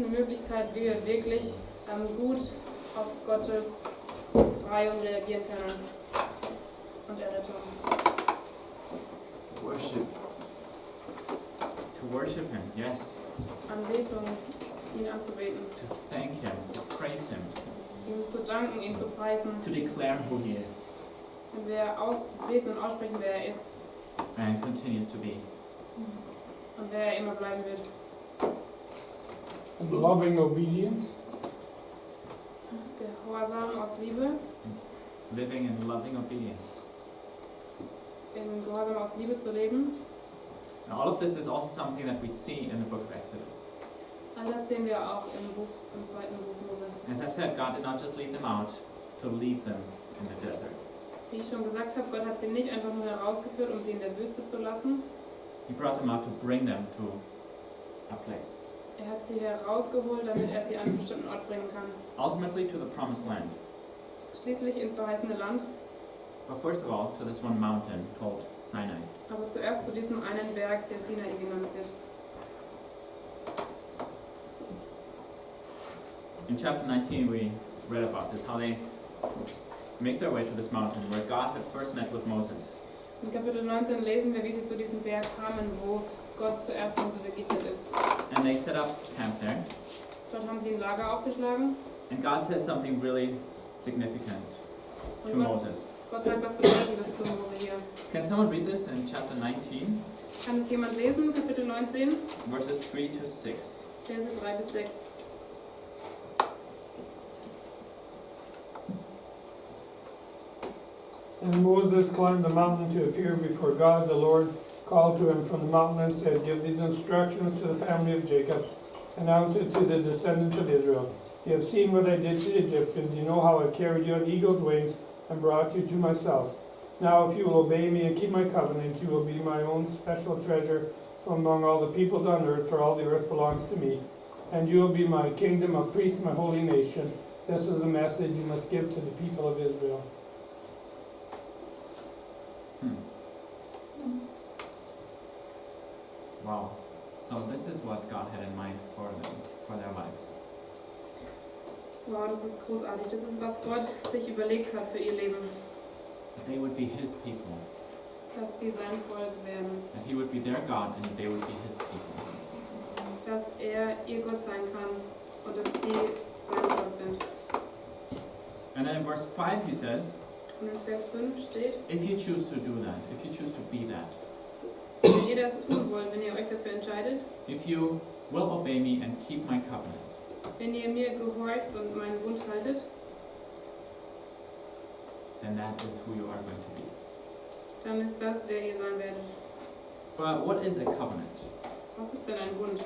eine Möglichkeit, wie wir wirklich gut auf Gottes Befreiung reagieren können und Errettung. Worship. To worship Him, yes. Anbetung, ihn anzubeten, To thank Him, to praise Him, ihm zu danken, ihn zu preisen, to declare who He is wenn wir ausbeten und aussprechen, wer er ist and continues to be. und wer er immer bleiben wird. And loving obedience. Gehorsam aus Liebe, Living in loving obedience. in Gehorsam aus Liebe zu leben. And all of this is also something that we see in the book of Exodus. All das sehen wir auch im zweiten Buch Mose. As I've said, God did not just lead them out to leave them in the desert. Wie ich schon gesagt habe, Gott hat sie nicht einfach nur herausgeführt, um sie in der Wüste zu lassen. He brought them out to bring them to a place. Er hat sie herausgeholt, damit er sie an einen bestimmten Ort bringen kann. Ultimately to the promised land. Schließlich ins verheißene Land, But first of all, to this one mountain called Sinai. aber zuerst zu diesem einen Berg, der Sinai genannt wird. In chapter 19 we read about this, how they make their way to this mountain where God had first met with Moses. In Kapitel 19 lesen wir, wie sie zu diesem Berg kamen, wo Gott zuerst Mose begegnet ist. And they set up camp there. Dort haben sie ein Lager aufgeschlagen And God says something really significant to und Moses. Gott sagt was Bedeutendes zu Mose hier. Can someone read this in chapter 19, Kann es jemand lesen, Kapitel 19, verses 3 to 6? Verse 3 bis 6. And Moses climbed the mountain to appear before God. The Lord called to him from the mountain and said, "Give these instructions to the family of Jacob. Announce it to the descendants of Israel. You have seen what I did to the Egyptians. You know how I carried you on eagle's wings and brought you to myself. Now if you will obey me and keep my covenant, you will be my own special treasure from among all the peoples on earth, for all the earth belongs to me. And you will be my kingdom of priests, my holy nation." This is the message you must give to the people of Israel. Wow. So this is what God had in mind for them, for their lives. Wow, das ist großartig. Das ist, was Gott sich überlegt hat für ihr Leben. That they would be His people. Dass sie sein Volk werden. That He would be their God and that they would be His people. Dass er ihr Gott sein kann und dass sie sein Volk sind. And then in verse 5 He says, Und in Vers 5 steht, if you choose to do that, if you choose to be that, wenn ihr das tun wollt, wenn ihr euch dafür entscheidet, if you will obey me and keep my covenant, wenn ihr mir gehorcht und meinen Bund haltet, then that is who you are going to be. dann ist das, wer ihr sein werdet. But what is a covenant? Was ist denn ein Bund?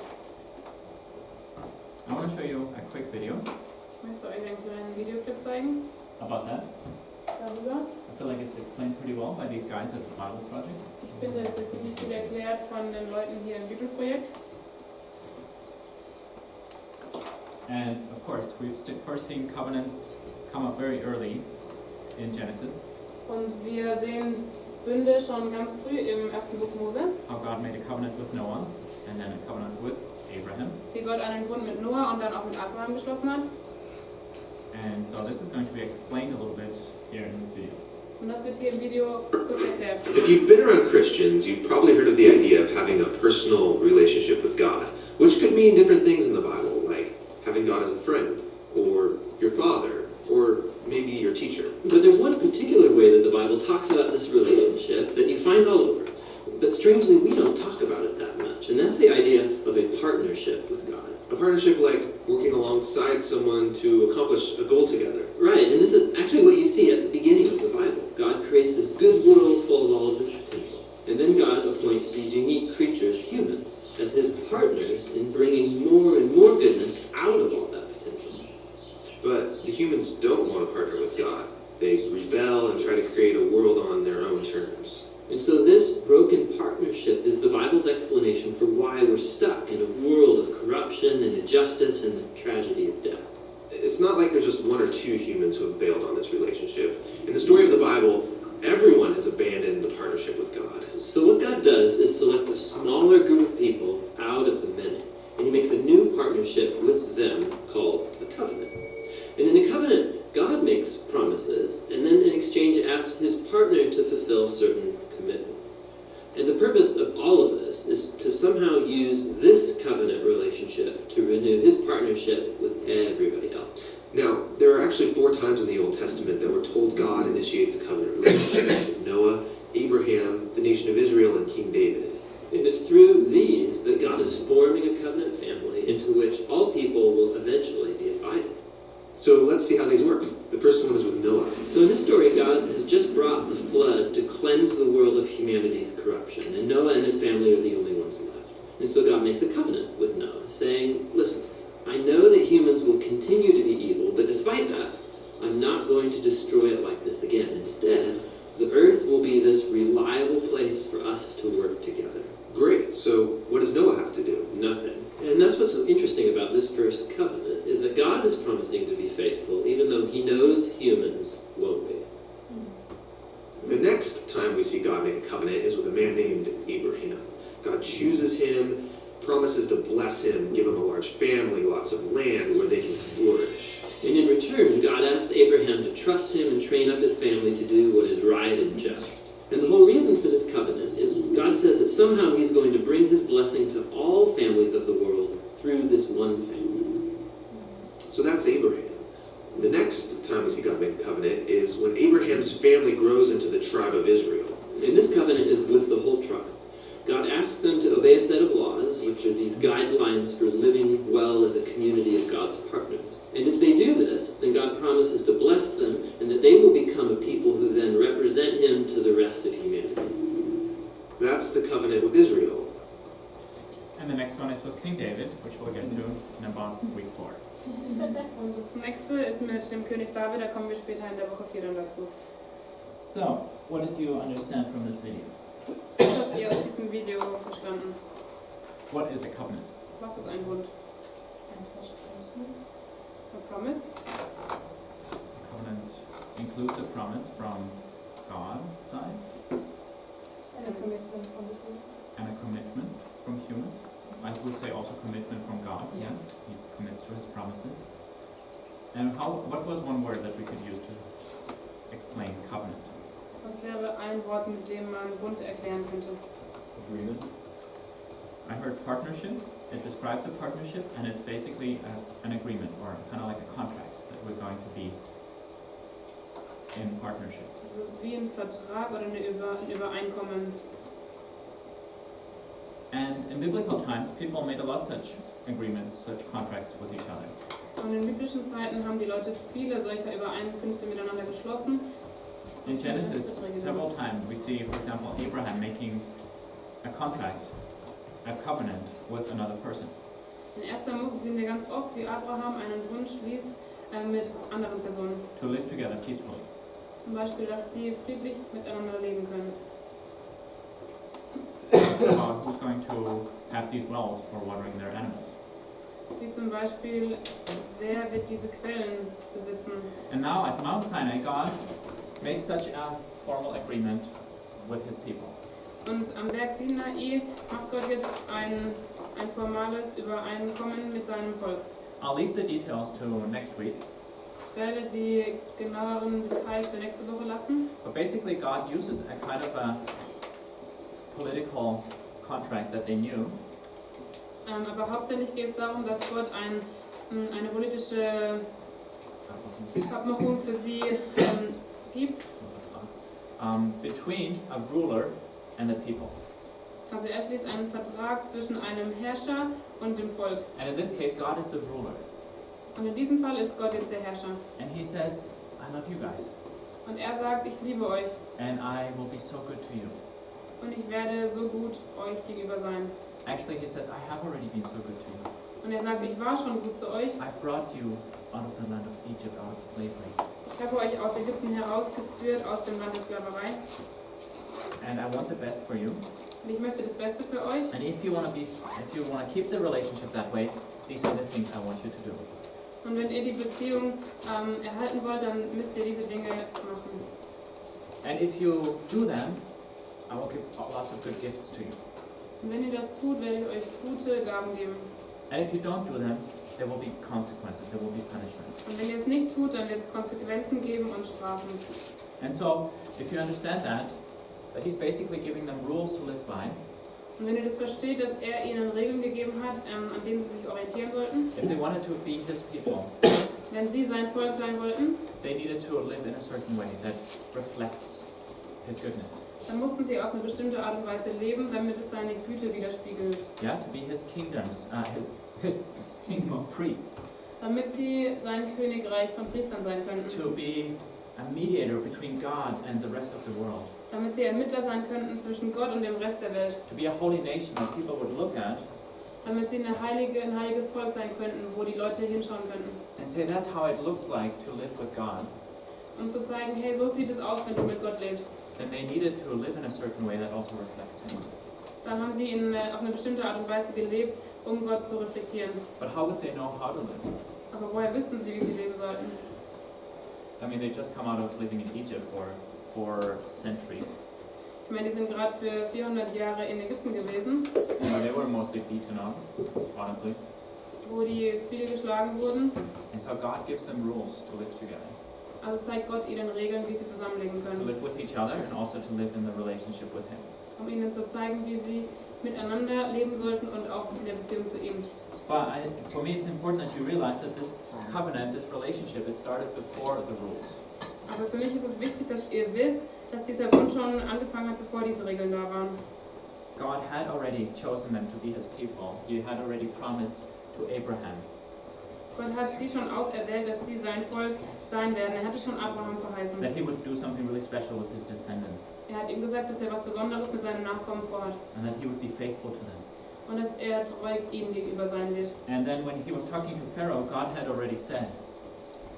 I want to show you a quick video Ich möchte euch einen kleinen Videoclip zeigen about that. darüber. I feel like it's explained pretty well by these guys at the Bible Project. Ich finde, es wird ziemlich gut erklärt von den Leuten hier im Bibelprojekt. And of course, we've first seen covenants come up very early in Genesis. Und wir sehen Bünde schon ganz früh im ersten Buch Mose, How God made a covenant with Noah and then a covenant with Abraham. wie Gott einen Bund mit Noah und dann auch mit Abraham geschlossen hat. And so this is going to be explained a little bit here in this video. Und das wird hier im Video kurz erklärt. If you've been around Christians, you've probably heard of the idea of having a personal relationship with God, which could mean different things in the Bible, like having God as a friend, or your father, or maybe your teacher. But there's one particular way that the Bible talks about this relationship that you find all over. But strangely, we don't talk about it that much, and that's the idea of a partnership with God. A partnership like working alongside someone to accomplish a goal together. Right, and this is actually what you see at the beginning of the Bible. God creates this good world full of all of this potential. And then God appoints these unique creatures, humans, as His partners in bringing more and more goodness out of all that potential. But the humans don't want to partner with God. They rebel and try to create a world on their own terms. And so this broken partnership is the Bible's explanation for why we're stuck in a world of corruption and injustice and the tragedy of death. It's not like there's just one or two humans who have bailed on this relationship. In the story of the Bible, everyone has abandoned the partnership with God. So what God does is select a smaller group of people out of the many, and He makes a new partnership with And the purpose of all of this is to somehow use this covenant relationship to renew his partnership with everybody else. Now, there are actually 4 times in the Old Testament that we're told God initiates a covenant relationship with Noah, Abraham, the nation of Israel, and King David. And it's through these that God is forming a covenant family into which all people will eventually be invited. So let's see how these work. The first one is with Noah. So in this story, God has just brought the flood to cleanse the world of humanity's corruption, and Noah and his family are the only ones left. And so God makes a covenant with Noah, saying, listen, I know that humans will continue to be evil, but despite that, I'm not going to destroy it like this again. Instead, the earth will be this reliable place for us to work together. Great. So what does Noah have to do? Nothing. And that's what's so interesting about this first covenant, is that God is promising to be faithful, even though he knows humans won't be. The next time we see God make a covenant is with a man named Abraham. God chooses him, promises to bless him, give him a large family, lots of land where they can flourish. And in return, God asks Abraham to trust him and train up his family to do what is right and just. And the whole reason for this covenant is God says that somehow he's going to bring his blessing to all families of the world through this one family. So that's Abraham. The next time we see God make a covenant is when Abraham's family grows into the tribe of Israel. And this covenant is with the whole tribe. God asks them to obey a set of laws, which are these guidelines for living well as a community of God's partners. And if they do this, then God promises to bless them, and that they will become a people who then represent him to the rest of humanity. That's the covenant with Israel. And the next one is with King David, which we'll get to in about week 4. Und das nächste ist mit dem König David, da kommen wir später in der Woche 4 dann dazu. So, what did you understand from this video? Was habt ihr aus diesem Video verstanden? What is a covenant? Was ist ein Bund? Ein Versprechen. A promise? A covenant includes a promise from God's side Ein Commitment von Gott. and a commitment from humans. I would say also commitment from God, yeah. He commits to his promises. And what was one word that we could use to explain covenant? Was wäre ein Wort, mit dem man Bund erklären könnte? Agreement. I heard partnership. It describes a partnership, and it's basically an agreement, or kind of like a contract, that we're going to be in partnership. Das ist wie ein Vertrag oder ein Übereinkommen. And in biblical times, people made a lot of such agreements, such contracts with each other. Und in biblischen Zeiten haben die Leute viele solcher Übereinkünfte miteinander geschlossen. In Genesis, several times we see, for example, Abraham making a contract, a covenant with another person. In 1. Mose sehen wir ganz oft, wie Abraham einen Bund schließt mit anderen Personen. To live together peacefully. Zum Beispiel, dass sie friedlich miteinander leben können. Who's going to have these wells for watering their animals? Wie zum Beispiel, wer wird diese Quellen besitzen? And now at Mount Sinai, God makes such a formal agreement with his people. Und am Berg Sinai macht Gott jetzt ein formales Übereinkommen mit seinem Volk. I'll leave the details to next week, Ich werde die genaueren Details für nächste Woche lassen. but basically God uses a kind of a political contract that they knew Aber hauptsächlich geht es darum, dass Gott eine politische Abmachung für sie gibt. Between a ruler and the people. Also er schließt einen Vertrag zwischen einem Herrscher und dem Volk. And in this case, God is the ruler. Und in diesem Fall ist Gott jetzt der Herrscher. And he says, I love you guys. Und er sagt, ich liebe euch And I will be so good to you. und ich werde so gut euch gegenüber sein. Actually, he says, I have already been so good to you. Und er sagt, ich war schon gut zu euch. I've brought you out of the land of Egypt, out of slavery. Ich habe euch aus Ägypten herausgeführt, aus dem Land der Sklaverei. And I want the best for you. Und ich möchte das Beste für euch. And if you want to keep the relationship that way, these are the things I want you to do. Und wenn ihr die Beziehung erhalten wollt, dann müsst ihr diese Dinge machen. And if you do them, I will give lots of good gifts to you. Und wenn ihr das tut, werde ich euch gute Gaben geben. And if you don't do them, there will be consequences, there will be punishment. Und wenn ihr es nicht tut, dann wird es Konsequenzen geben und Strafen. And so, if you understand that, that he's basically giving them rules to live by. Und wenn ihr das versteht, dass er ihnen Regeln gegeben hat, an denen sie sich orientieren sollten, If they wanted to be his people, wenn sie sein Volk sein wollten, they needed to live in a certain way that reflects his goodness. dann mussten sie auf eine bestimmte Art und Weise leben, damit es seine Güte widerspiegelt. Yeah, to be his kingdoms, his kingdom of priests, Damit sie sein Königreich von Priestern sein könnten. to be a mediator between God and the rest of the world, Damit sie Ermittler sein könnten zwischen Gott und dem Rest der Welt. to be a holy nation that people would look at Damit sie ein heiliges Volk sein könnten, wo die Leute hinschauen könnten. and say that's how it looks like to live with God. Um zu zeigen, hey, so sieht es aus, wenn du mit Gott lebst. Then they needed to live in a certain way that also reflects him. Dann haben sie auf eine bestimmte Art und Weise gelebt, um Gott zu reflektieren. But how would they know how to live? Aber woher wüssten sie, wie sie leben sollten? I mean, they just come out of living in Egypt for centuries. Ich meine, die sind gerade für 400 Jahre in Ägypten gewesen, So they were mostly beaten up, honestly. wo die viel geschlagen wurden. And so God gives them rules to live together, Also zeigt Gott ihnen Regeln, wie sie zusammenleben to können. live with each other and also to live in the relationship with Him. Um ihnen zu zeigen, wie sie miteinander leben sollten und auch in der Beziehung zu ihm. But for me, it's important that you realize that this covenant, this relationship, it started before the rules. Aber für mich ist es wichtig, dass ihr wisst, dass dieser Bund schon angefangen hat, bevor diese Regeln da waren. God had already chosen them to be His people. He had already promised to Abraham. Gott hat sie schon auserwählt, dass sie sein Volk sein werden. Er hatte schon Abraham verheißen. That He would do something really special with His descendants, Er hat ihm gesagt, dass er was Besonderes mit seinen Nachkommen vorhat. and that He would be faithful to them. Und dass er treu ihnen gegenüber sein wird. And then when He was talking to Pharaoh, God had already said,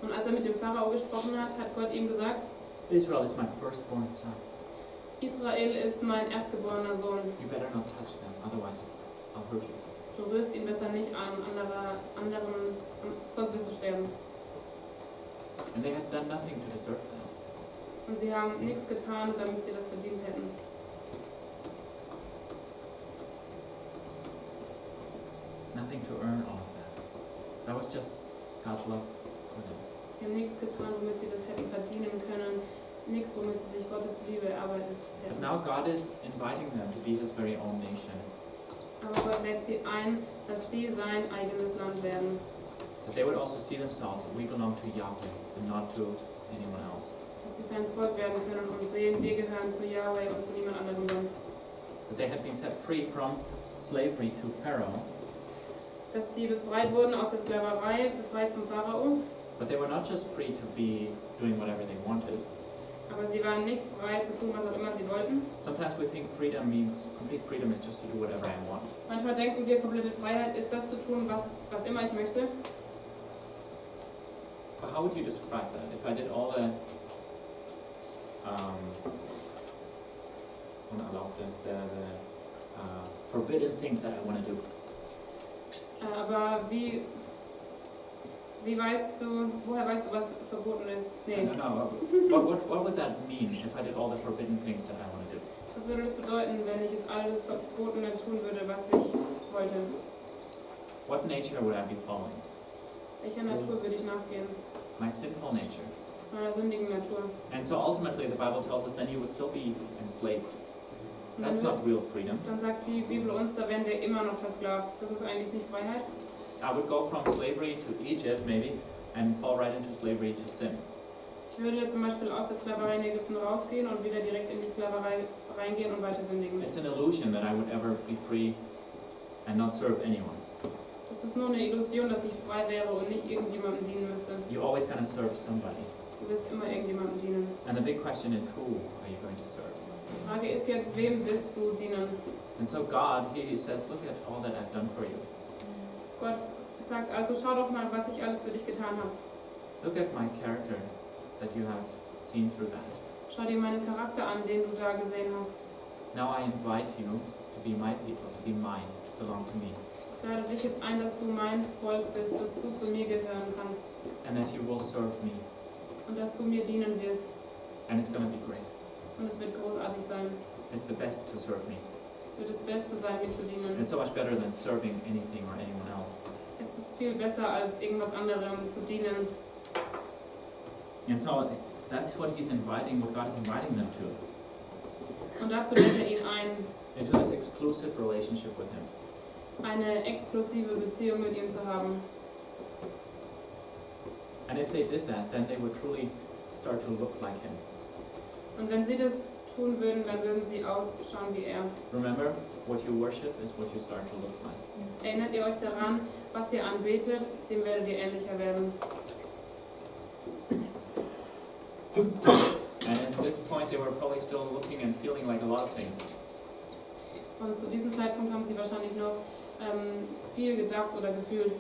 Und als er mit dem Pharao gesprochen hat, hat Gott ihm gesagt, Israel is my firstborn son. Israel ist mein erstgeborener Sohn. You better not touch them, otherwise I'll hurt you. Du rührst ihn besser nicht an anderen, sonst wirst du sterben. And they had done nothing to deserve that. Und sie haben nichts getan, damit sie das verdient hätten. Nothing to earn all of that. That was just God's love for them. Sie haben nichts getan, womit sie das hätten verdienen können. Nichts, womit sie sich Gottes Liebe erarbeitet But hätten. now God is inviting them to be His very own nation. Aber Gott lädt sie ein, dass sie sein eigenes Land werden. That they would also see themselves that we belong to Yahweh and not to anyone else. Dass sie sein Volk werden können und sehen, wir gehören zu Yahweh und zu niemand anderem sonst. That they had been set free from slavery to Pharaoh, Dass sie befreit wurden aus der Sklaverei, befreit vom Pharao. but they were not just free to be doing whatever they wanted. Aber sie waren nicht frei zu tun, was auch immer sie wollten. Sometimes we think freedom means, complete freedom is just to do whatever I want. Manchmal denken wir, komplette Freiheit ist das zu tun, was immer ich möchte. But how would you describe that? If I did all the forbidden things that I want to do, Aber wie weißt du, woher weißt du, was verboten ist? I Nee. don't know. What would that mean if I did all the forbidden things that I want to do? Was würde das bedeuten, wenn ich jetzt alles Verbotene tun würde, was ich wollte? What nature would I be following? Welcher Natur würde ich nachgehen? My sinful nature. Meiner sündigen Natur. And so ultimately the Bible tells us then you would still be enslaved. Und That's dann, not real freedom. dann sagt die Bibel uns, da wären wir immer noch versklavt. Das ist eigentlich nicht Freiheit. I would go from slavery to Egypt maybe and fall right into slavery to sin. Ich würde zum Beispiel aus der Sklaverei in Ägypten rausgehen und wieder direkt in die Sklaverei reingehen und weiter sündigen. It's an illusion that I would ever be free and not serve anyone. Das ist nur eine Illusion, dass ich frei wäre und nicht irgendjemandem dienen müsste. You're always going to serve somebody. Du wirst immer irgendjemandem dienen. And the big question is, who are you going to serve? Die Frage ist jetzt, wem wirst du dienen? And so God, He says, look at all that I've done for you. Gott sagt also, schau doch mal, was ich alles für dich getan habe. Look at my character that you have seen through that. Schau dir meinen Charakter an, den du da gesehen hast. Now I invite you to be my people, to be mine, to belong to me. Ich lade dich jetzt ein, dass du mein Volk bist, dass du zu mir gehören kannst And that you will serve me. und dass du mir dienen wirst. And it's going to be great. Und es wird großartig sein. It's the best to serve me. Es wird das Beste sein, mir zu dienen. It's so much better than serving anything or anyone else. Es ist viel besser, als irgendwas anderem zu dienen. And so that's what He's inviting, what God is inviting them to. Und dazu lädt er ihn ein, into this exclusive relationship with him. eine exklusive Beziehung mit ihm zu haben. And if they did that, then they would truly start to look like him. Und wenn sie das tun würden, dann würden sie ausschauen wie er. Remember, what you worship is what you start to look like. Erinnert ihr euch daran, was ihr anbetet, dem werdet ihr ähnlicher werden. And at this point, they were probably still looking and feeling like a lot of things. Und zu diesem Zeitpunkt haben sie wahrscheinlich noch viel gedacht oder gefühlt.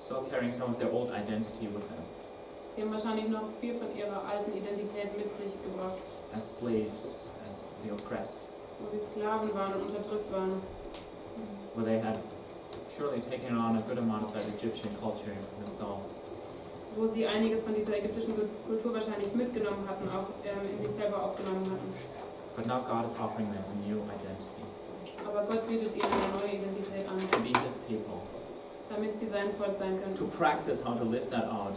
Still carrying some of their old identity with them. Sie haben wahrscheinlich noch viel von ihrer alten Identität mit sich gebracht, As slaves, as the oppressed. wo sie Sklaven waren und unterdrückt waren. Where they had surely taken on a good amount of that Egyptian culture themselves. Wo sie einiges von dieser ägyptischen Kultur wahrscheinlich mitgenommen hatten, auch in sich selber aufgenommen hatten. But now God is offering them a new identity. Aber Gott bietet ihnen eine neue Identität an, To be His people. damit sie sein Volk sein To können. practice how to live that out.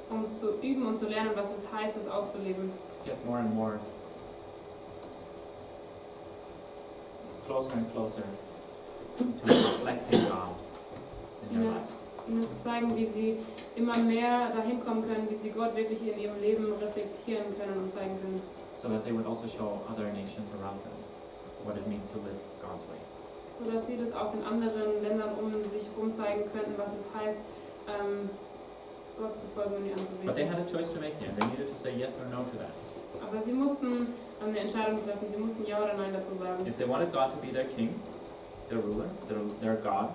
Um zu üben und zu lernen, was es heißt, es auszuleben. Get more and more closer and closer to reflecting God in their Ja. lives. Ihnen zu zeigen, wie sie immer mehr dahin kommen können, wie sie Gott wirklich in ihrem Leben reflektieren können und zeigen können. So that they would also show other nations around them what it means to live God's way. So dass sie das auch den anderen Ländern um sich herum zeigen könnten, was es heißt, Gott zu folgen und ihn But they anzubeten. had a choice to make here. They needed to say yes or no to that. Aber sie mussten eine Entscheidung treffen, sie mussten Ja oder Nein dazu sagen. If they wanted God to be their king, their ruler, their God,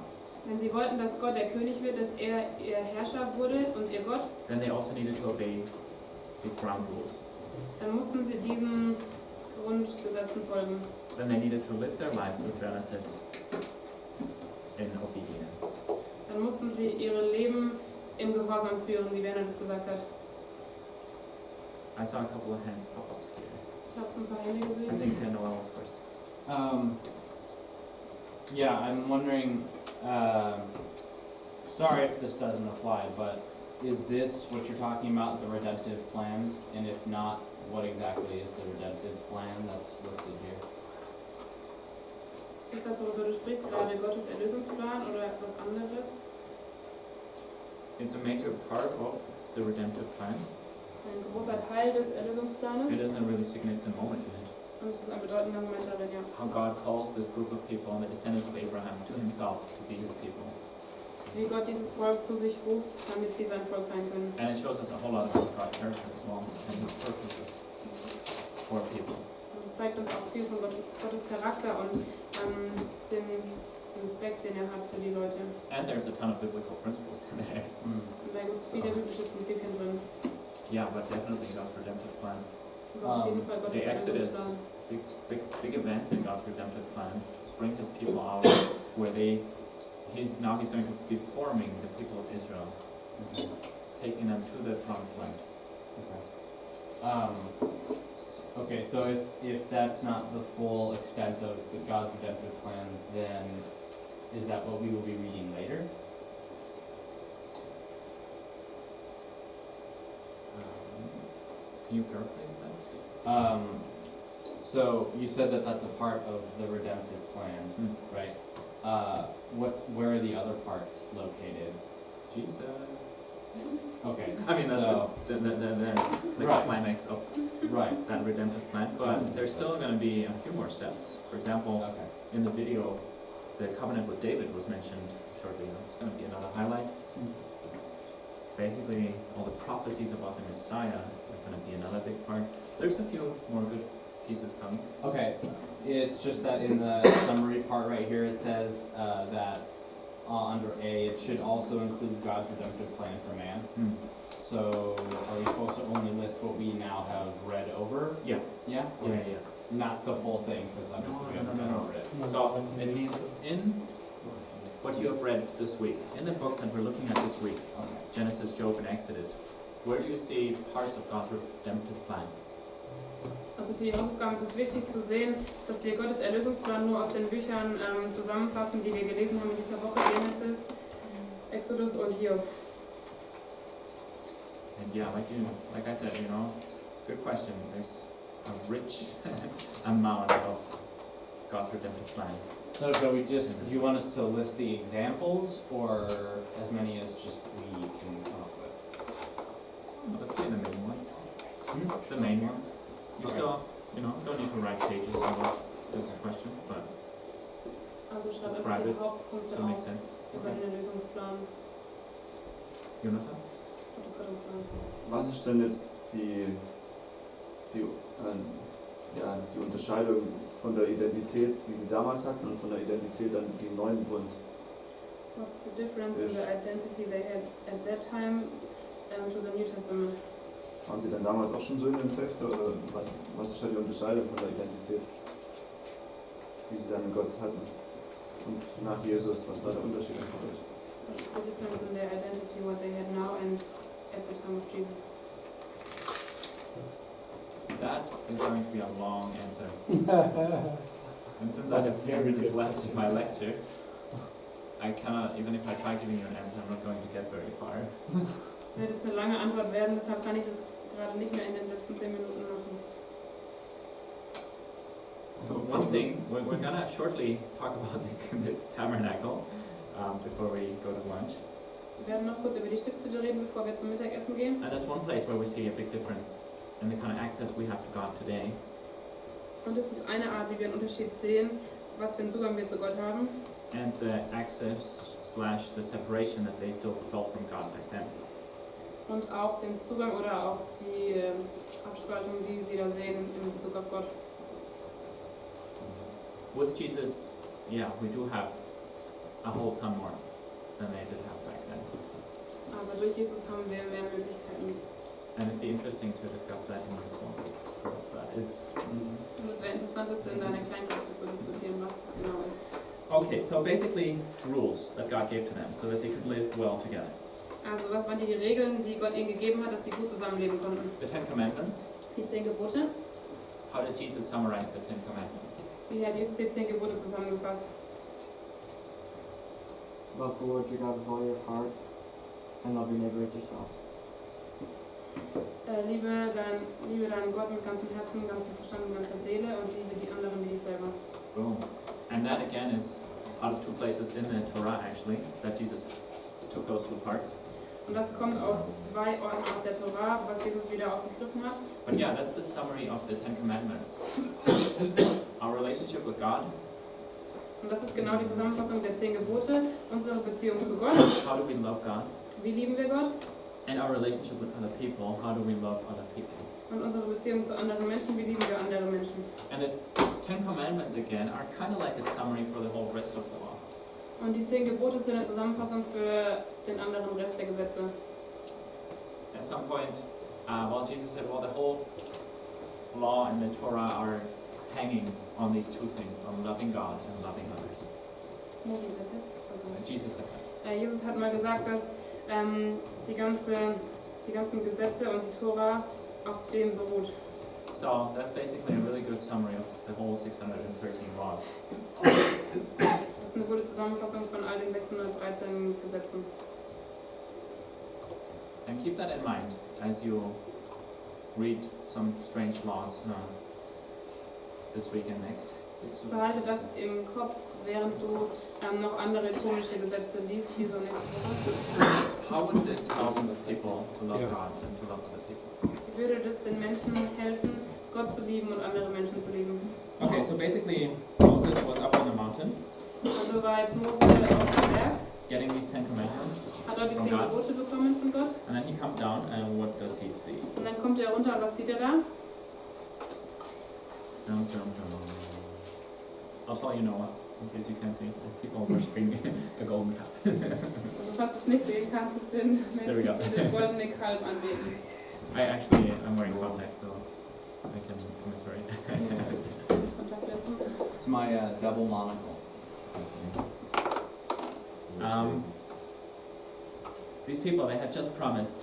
Wenn sie wollten, dass Gott der König wird, dass er ihr Herrscher wurde und ihr Gott, then they also needed to obey these ground rules. dann mussten sie diesen Grundgesetzen folgen. Then they needed to live their lives, as Werner said, in obedience. Dann mussten sie ihre Leben im Gehorsam führen, wie Werner das gesagt hat. I saw a couple of hands pop up here. Ich habe ein paar Hände I gesehen. think Noel was first. Yeah, I'm wondering, sorry if this doesn't apply, but is this what you're talking about, the redemptive plan? And if not, what exactly is the redemptive plan that's listed here? Ist das, worüber du sprichst, gerade Gottes Erlösungsplan oder etwas anderes? It's a major part of the redemptive plan. Ein großer Teil des Erlösungsplanes It is a really significant moment in it. und es ist ein bedeutender Moment darin, ja. How God calls this group of people and the descendants of Abraham to himself to be his people. Wie Gott dieses Volk zu sich ruft, damit sie sein Volk sein können. And it shows us a whole lot about God's character as well and his purposes for people. Und es zeigt uns auch viel von Gottes Charakter und den Zweck, den er hat für die Leute. And there's a ton of biblical principles in there. Und da gibt es viele biblische Prinzipien drin. Yeah, but definitely God's redemptive plan. Aber auf jeden Fall Gottes The Exodus, Erlösungsplan. big event in God's redemptive plan, to bring his people out where he's going to be forming the people of Israel, taking them to the promised land. Okay, so if that's not the full extent of God's redemptive plan, then is that what we will be reading later? Can you paraphrase that? So you said that that's a part of the redemptive plan, right? Where are the other parts located? Jesus. Okay. I mean, that's so, the Right. climax of right. that redemptive plan, but there's still going to be a few more steps. For example, Okay. in the video, the covenant with David was mentioned shortly. It's going to be another highlight. Basically, all the prophecies about the Messiah are going to be another big part. There's a few more good pieces coming. Okay. It's just that in the summary part right here, it says that under A, it should also include God's redemptive plan for man. So are we supposed to only list what we now have read over? Yeah. Yeah? Yeah, Okay. yeah. Not the full thing, because obviously we haven't gone over it. So it means in what you have read this week, in the books that we're looking at this week, Okay. Genesis, Job, and Exodus, where do you see parts of God's redemptive plan? Also für die Hausaufgaben ist es wichtig zu sehen, dass wir Gottes Erlösungsplan nur aus den Büchern zusammenfassen, die wir gelesen haben in dieser Woche, Genesis, Exodus und Hiob. And yeah, like I said, good question. There's a rich amount of God's redemptive plan. So do we just, do you want us to list the examples, or as many as just we can come up with? Let's say the main ones. The main ones. You still, don't need to write pages about this question, but Also schreib Describe einfach die it. Hauptpunkte it makes auf sense. über den Erlösungsplan Jonathan? und das Rettungsplan. Was ist denn jetzt die Unterscheidung von der Identität, die die damals hatten, und von der Identität an die im neuen Bund? What's the difference in the identity they had at that time to the New Testament? Waren sie dann damals auch schon Söhne und Töchter, oder was ist da die Unterscheidung von der Identität, die sie dann in Gott hatten? Und nach Jesus, was da der Unterschied einfach ist? What's the difference in their identity, what they had now and at the time of Jesus? That is going to be a long answer. And since I have 10 minutes left in my lecture, I cannot, even if I try giving you an answer, I'm not going to get very far. Es wird jetzt eine lange Antwort werden, deshalb kann ich das gerade nicht mehr in den letzten 10 Minuten machen. So one thing, we're going to shortly talk about the tabernacle before we go to lunch. Wir werden noch kurz über die Stiftshütte reden, bevor wir zum Mittagessen gehen. And that's one place where we see a big difference in the kind of access we have to God today. Und das ist eine Art, wie wir einen Unterschied sehen, was für einen Zugang wir zu Gott haben. And the access / the separation that they still felt from God back then. Und auch den Zugang oder auch die Abspaltung, die sie da sehen in Bezug auf Gott. With Jesus, yeah, we do have a whole ton more than they did have back then. Aber durch Jesus haben wir mehr Möglichkeiten. And it'd be interesting to discuss that in your school. That is. Und es wäre interessant, das in deiner Kleingruppe zu diskutieren, was das genau ist. Okay, so basically rules that God gave to them so that they could live well together. Also was waren die Regeln, die Gott ihnen gegeben hat, dass sie gut zusammenleben konnten? The 10 Commandments. Die 10 Gebote. How did Jesus summarize the 10 Commandments? Wie hat Jesus die 10 Gebote zusammengefasst? Love the Lord your God with all your heart and love your neighbor as yourself. Liebe deinen Gott mit ganzem Herzen, ganzem Verstand und ganzer Seele und liebe die anderen wie dich selber. Boom. And that again is out of 2 places in the Torah actually, that Jesus took those 2 parts. Und das kommt aus 2 Orten aus der Torah, was Jesus wieder aufgegriffen hat. But yeah, that's the summary of the 10 Commandments. Our relationship with God. Und das ist genau die Zusammenfassung der 10 Gebote, unsere Beziehung zu Gott. How do we love God? Wie lieben wir Gott? And our relationship with other people. How do we love other people? Und unsere Beziehung zu anderen Menschen, wie lieben wir andere Menschen? And the 10 Commandments again are kind of like a summary for the whole rest of the law. Und die 10 Gebote sind eine Zusammenfassung für den anderen Rest der Gesetze. At some point, Jesus said, well, the whole law and the Torah are hanging on these 2 things, on loving God and loving others. Jesus said that. Jesus hat mal gesagt, dass die ganzen Gesetze und die Tora auf dem beruht. So that's basically a really good summary of the whole 613 laws. Das ist eine gute Zusammenfassung von all den 613 Gesetzen. And keep that in mind as you read some strange laws this week and next. Behalte das im Kopf, während du noch andere komische Gesetze liest, diese nächste Woche. How would this help the people to love God and to love other people? Wie würde das den Menschen helfen, Gott zu lieben und andere Menschen zu lieben? Okay, so basically Moses was up on the mountain Also war jetzt Mose auf dem Berg, getting these 10 commandments, hat dort die Von 10 Gott. Gebote bekommen von Gott. and then he comes down and what does he see? Und dann kommt er runter und was sieht er da? Dum, dum, dum. I'll tell you Noah, in case you can't see, as people worshiping a golden calf. Also falls du es nicht sehen kannst, es sind There we Menschen, go. die das goldene Kalb anbeten. I'm wearing contact, so I can commiserate. Kontaktlinsen. It's my double monocle. These people, they had just promised,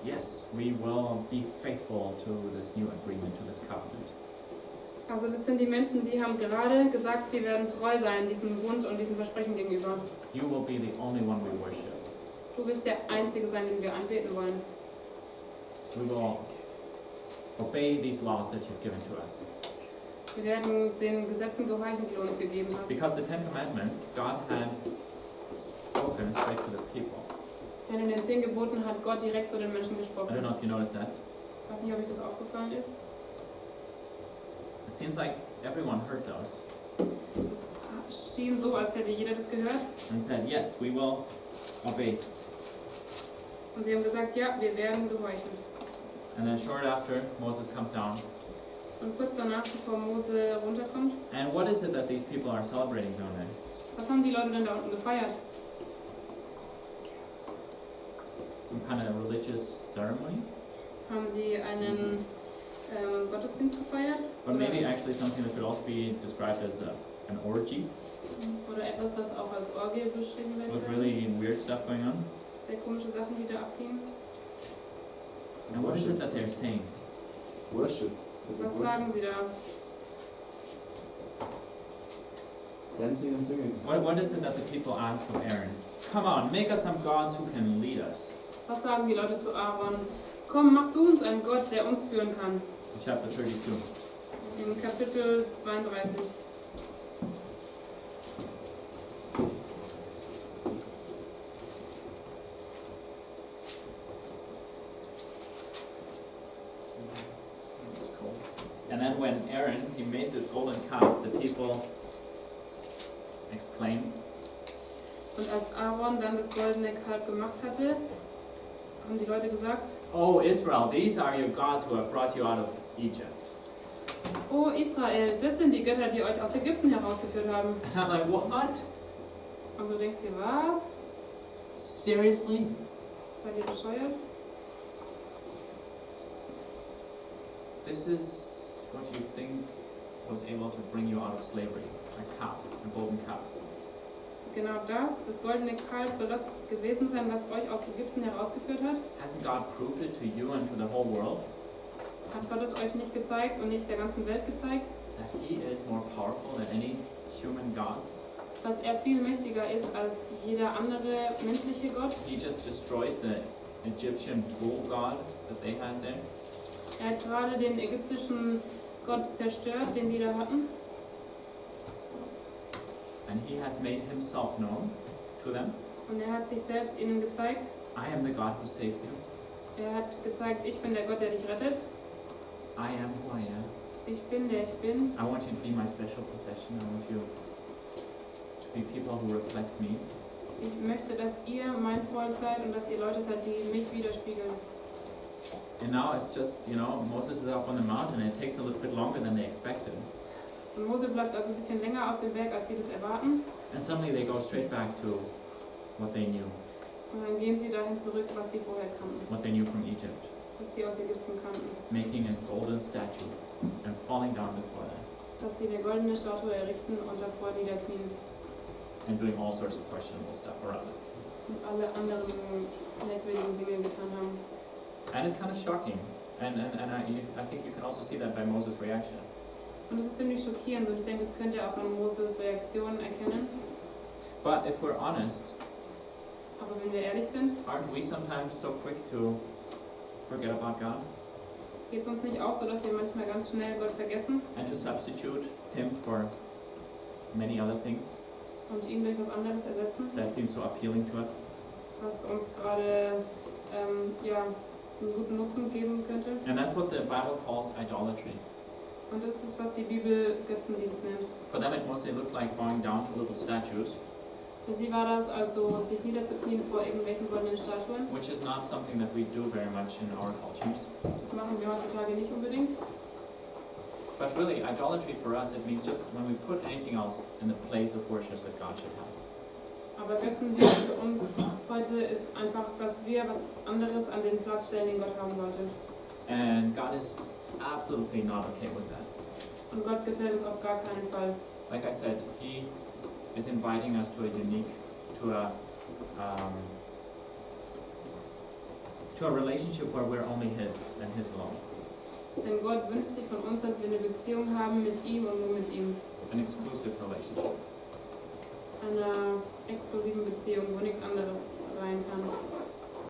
yes, we will be faithful to this new agreement, to this covenant. Also das sind die Menschen, die haben gerade gesagt, sie werden treu sein diesem Bund und diesem Versprechen gegenüber. You will be the only one we worship. Du wirst der Einzige sein, den wir anbeten wollen. We will obey these laws that you've given to us. Wir werden den Gesetzen gehorchen, die du uns gegeben hast. Because the Ten Commandments, God had spoken straight to the people. Denn in den 10 Geboten hat Gott direkt zu den Menschen I don't gesprochen. know if you noticed that. Ich weiß nicht, ob euch das aufgefallen ist. It seems like everyone heard those Es schien so, als hätte jeder das gehört. and said, yes, we will obey. Und sie haben gesagt, ja, wir werden gehorchen. And then short after, Moses comes down. Und kurz danach, bevor Mose runterkommt, And what is it that these people are celebrating down there? was haben die Leute denn da unten gefeiert? Some kind of religious ceremony? Haben sie einen Gottesdienst gefeiert? Or maybe actually something that could also be described as an orgy, Oder etwas, was auch als Orgie beschrieben werden with kann? really weird stuff going on. Sehr komische Sachen, die da abgingen. And what is it that they're saying? Worship. Was sagen sie da? Dancing and singing. What is it that the people ask of Aaron? Come on, make us some gods who can lead us. Was sagen die Leute zu Aaron? Komm, mach du uns einen Gott, der uns führen kann. In chapter 32. In Kapitel 32. And then when Aaron, he made this golden calf, the people exclaimed, Und als Aaron dann das goldene Kalb gemacht hatte, haben die Leute gesagt, Oh Israel, these are your gods who have brought you out of Egypt. Oh Israel, das sind die Götter, die euch aus Ägypten herausgeführt haben. And I'm like, what? Und du denkst dir, was? Seriously? Seid ihr bescheuert? This is what you think was able to bring you out of slavery, a calf, a golden calf. Genau das goldene Kalb, soll das gewesen sein, was euch aus Ägypten herausgeführt hat? Hasn't God proved it to you and to the whole world Hat Gott es euch nicht gezeigt und nicht der ganzen Welt gezeigt? that He is more powerful than any human god? Dass er viel mächtiger ist als jeder andere menschliche Gott? He just destroyed the Egyptian bull god that they had there. Er hat gerade den ägyptischen Gott zerstört, den die da hatten. And He has made Himself known to them. Und er hat sich selbst ihnen gezeigt. I am the God who saves you. Er hat gezeigt, ich bin der Gott, der dich rettet. I am who I am. Ich bin, der ich bin. I want you to be my special possession. I want you to be people who reflect me. Ich möchte, dass ihr mein Volk seid und dass ihr Leute seid, die mich widerspiegeln. And now it's just, Moses is up on the mountain and it takes a little bit longer than they expected. Und Mose bleibt also ein bisschen länger auf dem Berg, als sie das erwarten. And suddenly they go straight back to what they knew, Und dann gehen sie dahin zurück, was sie vorher kannten, what they knew from Egypt, was sie aus Ägypten kannten. making a golden statue and falling down before that Dass sie eine goldene Statue errichten und davor niederknien. and doing all sorts of questionable stuff around it. Und alle anderen merkwürdigen Dinge getan haben. And it's kind of shocking. And I think you can also see that by Moses' reaction. Und das ist ziemlich schockierend und ich denke, das könnt ihr auch an Moses Reaktion erkennen. But if we're honest, Aber wenn wir ehrlich sind, aren't we sometimes so quick to forget about God geht es uns nicht auch so, dass wir manchmal ganz schnell Gott vergessen and to substitute Him for many other things und ihn durch was anderes ersetzen, that seem so appealing to us? was uns gerade einen guten Nutzen geben könnte? And that's what the Bible calls idolatry. Und das ist, was die Bibel Götzendienst nennt. For them it mostly looked like bowing down to little statues, Für sie war das also, sich niederzuknien vor irgendwelchen goldenen Statuen. which is not something that we do very much in our cultures. Das machen wir heutzutage nicht unbedingt. But really, idolatry for us, it means just when we put anything else in the place of worship that God should have. Aber Götzendienst für uns heute ist einfach, dass wir was anderes an den Platz stellen, den Gott haben sollte. And God is absolutely not okay with that. Und Gott gefällt es auf gar keinen Fall. Like I said, He is inviting us to a relationship where we're only His and His alone. Denn Gott wünscht sich von uns, dass wir eine Beziehung haben mit ihm und nur mit ihm. An exclusive relationship. Einer exklusiven Beziehung, wo nichts anderes rein